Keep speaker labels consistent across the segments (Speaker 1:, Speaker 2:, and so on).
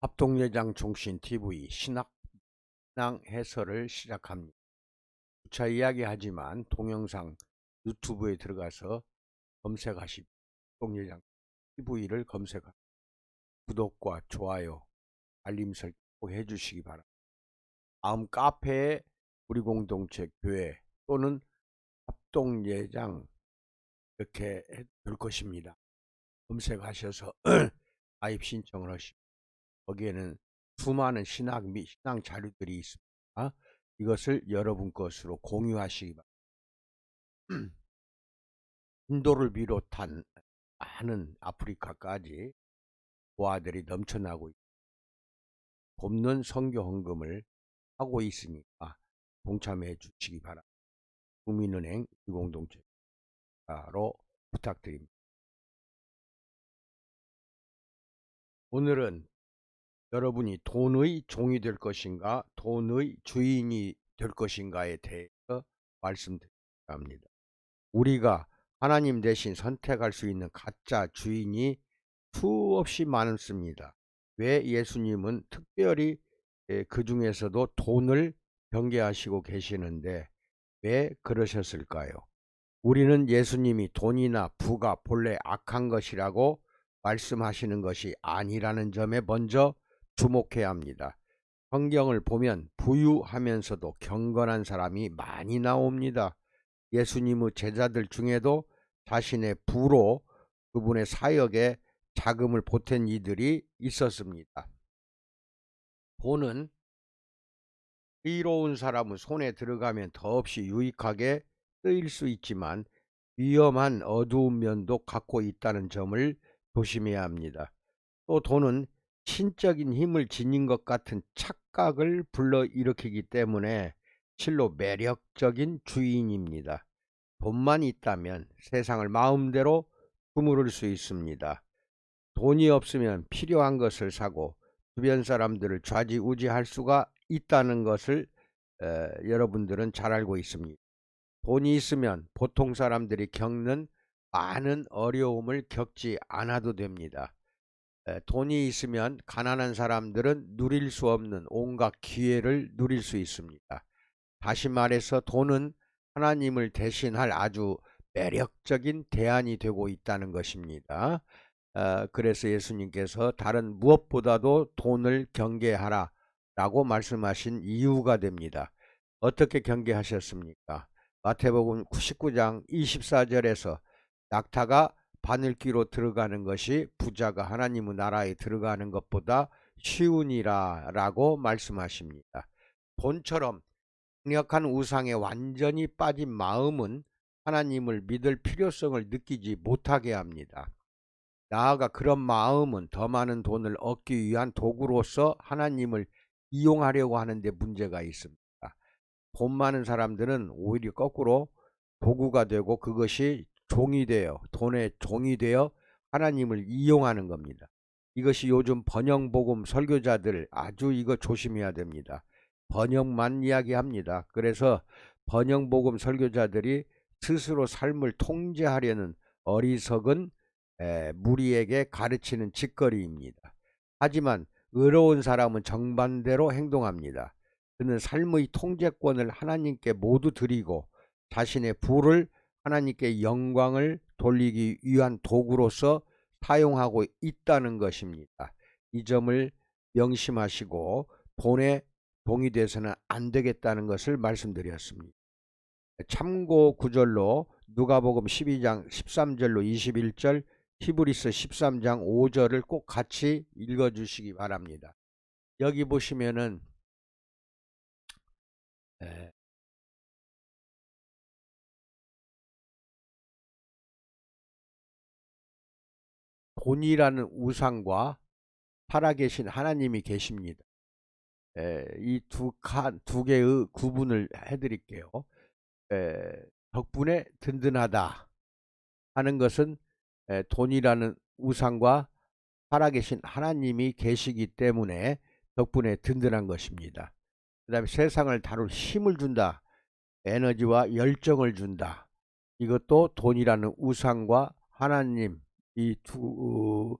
Speaker 1: 합동예장 종신 TV 신앙 해설을 시작합니다. 부차 이야기하지만 동영상 유튜브에 들어가서 검색하십시오. 합동예장 TV를 검색하고 구독과 좋아요, 알림 설정 꼭 해주시기 바랍니다. 다음 카페에 우리 공동체 교회 또는 합동예장 이렇게 될 것입니다. 검색하셔서 가입 신청을 하시고 거기에는 수많은 신앙 자료들이 있습니다. 이것을 여러분 것으로 공유하시기 바랍니다. 인도를 비롯한 많은 아프리카까지 부하들이 넘쳐나고 있습니다. 돕는 선교 헌금을 하고 있으니까 동참해 주시기 바랍니다. 국민은행 공동체로 부탁드립니다. 오늘은 여러분이 돈의 종이 될 것인가 돈의 주인이 될 것인가에 대해서 말씀드리려 합니다. 우리가 하나님 대신 선택할 수 있는 가짜 주인이 수없이 많습니다. 왜 예수님은 특별히 그 중에서도 돈을 경계하시고 계시는데 왜 그러셨을까요? 우리는 예수님이 돈이나 부가 본래 악한 것이라고 말씀하시는 것이 아니라는 점에 먼저 주목해야 합니다. 성경을 보면 부유하면서도 경건한 사람이 많이 나옵니다. 예수님의 제자들 중에도 자신의 부로 그분의 사역에 자금을 보탠 이들이 있었습니다. 돈은 의로운 사람의 손에 들어가면 더없이 유익하게 쓰일 수 있지만 위험한 어두운 면도 갖고 있다는 점을 조심해야 합니다. 또 돈은 신적인 힘을 지닌 것 같은 착각을 불러일으키기 때문에 실로 매력적인 주인입니다. 돈만 있다면 세상을 마음대로 주무를 수 있습니다. 돈이 없으면 필요한 것을 사고 주변 사람들을 좌지우지할 수가 있다는 것을 여러분들은 잘 알고 있습니다. 돈이 있으면 보통 사람들이 겪는 많은 어려움을 겪지 않아도 됩니다. 돈이 있으면 가난한 사람들은 누릴 수 없는 온갖 기회를 누릴 수 있습니다. 다시 말해서 돈은 하나님을 대신할 아주 매력적인 대안이 되고 있다는 것입니다. 그래서 예수님께서 다른 무엇보다도 돈을 경계하라 라고 말씀하신 이유가 됩니다. 어떻게 경계하셨습니까? 마태복음 19장 24절에서 낙타가 바늘귀로 들어가는 것이 부자가 하나님의 나라에 들어가는 것보다 쉬우니라 라고 말씀하십니다. 돈처럼 강력한 우상에 완전히 빠진 마음은 하나님을 믿을 필요성을 느끼지 못하게 합니다. 나아가 그런 마음은 더 많은 돈을 얻기 위한 도구로서 하나님을 이용하려고 하는데 문제가 있습니다. 돈 많은 사람들은 오히려 거꾸로 도구가 되고 그것이 종이 되어 돈의 종이 되어 하나님을 이용하는 겁니다. 이것이 요즘 번영복음 설교자들 아주 이거 조심해야 됩니다. 번영만 이야기합니다. 그래서 번영복음 설교자들이 스스로 삶을 통제하려는 어리석은 무리에게 가르치는 짓거리입니다. 하지만 의로운 사람은 정반대로 행동합니다. 그는 삶의 통제권을 하나님께 모두 드리고 자신의 부를 하나님께 영광을 돌리기 위한 도구로서 사용하고 있다는 것입니다. 이 점을 명심하시고 돈에 동이 돼서는 안 되겠다는 것을 말씀드렸습니다. 참고 구절로 누가복음 12장 13절로 21절, 히브리서 13장 5절을 꼭 같이 읽어주시기 바랍니다. 여기 보시면은 돈이라는 우상과 살아계신 하나님이 계십니다. 이 두 개의 구분을 해드릴게요. 덕분에 든든하다 하는 것은 돈이라는 우상과 살아계신 하나님이 계시기 때문에 덕분에 든든한 것입니다. 그 다음에 세상을 다룰 힘을 준다. 에너지와 열정을 준다. 이것도 돈이라는 우상과 하나님 이 두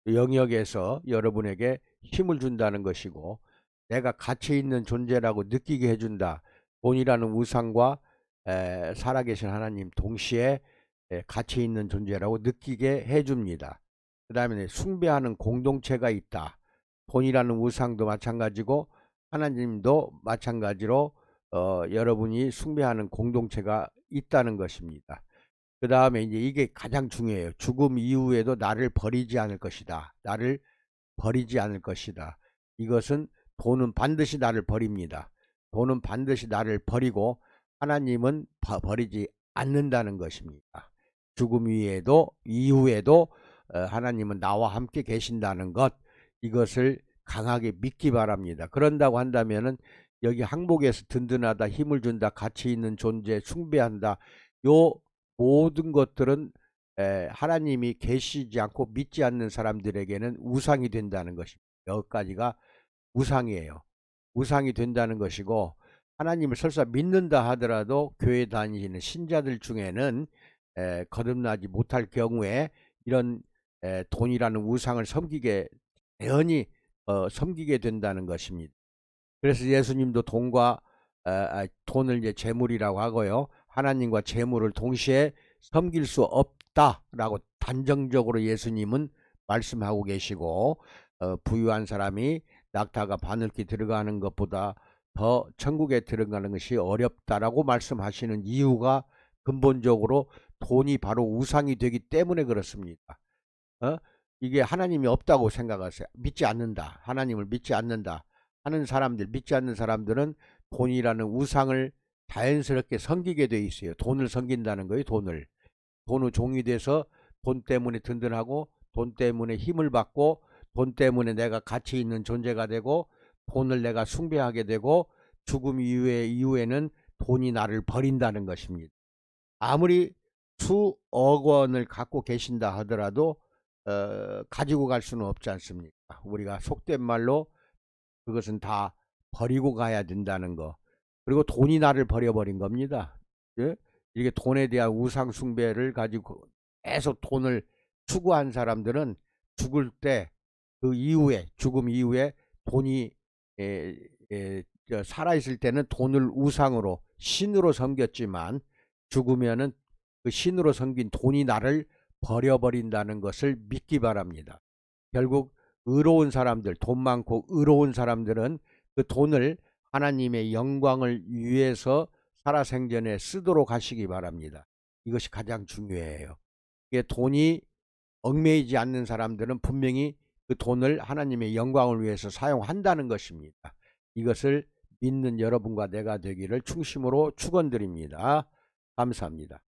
Speaker 1: 영역에서 여러분에게 힘을 준다는 것이고, 내가 가치 있는 존재라고 느끼게 해준다. 돈이라는 우상과 살아계신 하나님 동시에 가치 있는 존재라고 느끼게 해줍니다. 그 다음에 숭배하는 공동체가 있다. 돈이라는 우상도 마찬가지고 하나님도 마찬가지로 여러분이 숭배하는 공동체가 있다는 것입니다. 그 다음에 이제 이게 가장 중요해요. 죽음 이후에도 나를 버리지 않을 것이다. 나를 버리지 않을 것이다. 이것은 돈은 반드시 나를 버립니다. 돈은 반드시 나를 버리고 하나님은 버리지 않는다는 것입니다. 죽음 이후에도 하나님은 나와 함께 계신다는 것, 이것을 강하게 믿기 바랍니다. 그런다고 한다면은 여기 항목에서 든든하다, 힘을 준다, 가치 있는 존재, 숭배한다, 요 모든 것들은 하나님이 계시지 않고 믿지 않는 사람들에게는 우상이 된다는 것입니다. 여기까지가 우상이에요. 우상이 된다는 것이고, 하나님을 설사 믿는다 하더라도 교회 다니시는 신자들 중에는 거듭나지 못할 경우에 이런 돈이라는 우상을 섬기게 대언히 섬기게 된다는 것입니다. 그래서 예수님도 돈을 이제 재물이라고 하고요, 하나님과 재물을 동시에 섬길 수 없다라고 단정적으로 예수님은 말씀하고 계시고, 부유한 사람이 낙타가 바늘기 들어가는 것보다 더 천국에 들어가는 것이 어렵다라고 말씀하시는 이유가 근본적으로 돈이 바로 우상이 되기 때문에 그렇습니다. 이게 하나님이 없다고 생각하세요. 믿지 않는다, 하나님을 믿지 않는다 하는 사람들, 믿지 않는 사람들은 돈이라는 우상을 자연스럽게 섬기게 돼 있어요. 돈을 섬긴다는 거예요. 돈을 종이 돼서 돈 때문에 든든하고, 돈 때문에 힘을 받고, 돈 때문에 내가 가치 있는 존재가 되고, 돈을 내가 숭배하게 되고, 죽음 이후에는 돈이 나를 버린다는 것입니다. 아무리 수억 원을 갖고 계신다 하더라도 가지고 갈 수는 없지 않습니까? 우리가 속된 말로 그것은 다 버리고 가야 된다는 거. 그리고 돈이 나를 버려버린 겁니다. 예? 이게 돈에 대한 우상 숭배를 가지고 계속 돈을 추구한 사람들은 죽을 때, 그 이후에, 죽음 이후에 돈이 살아있을 때는 돈을 우상으로, 신으로 섬겼지만 죽으면은 그 신으로 섬긴 돈이 나를 버려버린다는 것을 믿기 바랍니다. 결국 의로운 사람들, 돈 많고 의로운 사람들은 그 돈을 하나님의 영광을 위해서 살아생전에 쓰도록 하시기 바랍니다. 이것이 가장 중요해요. 이게 돈이 얽매이지 않는 사람들은 분명히 그 돈을 하나님의 영광을 위해서 사용한다는 것입니다. 이것을 믿는 여러분과 내가 되기를 충심으로 축원드립니다. 감사합니다.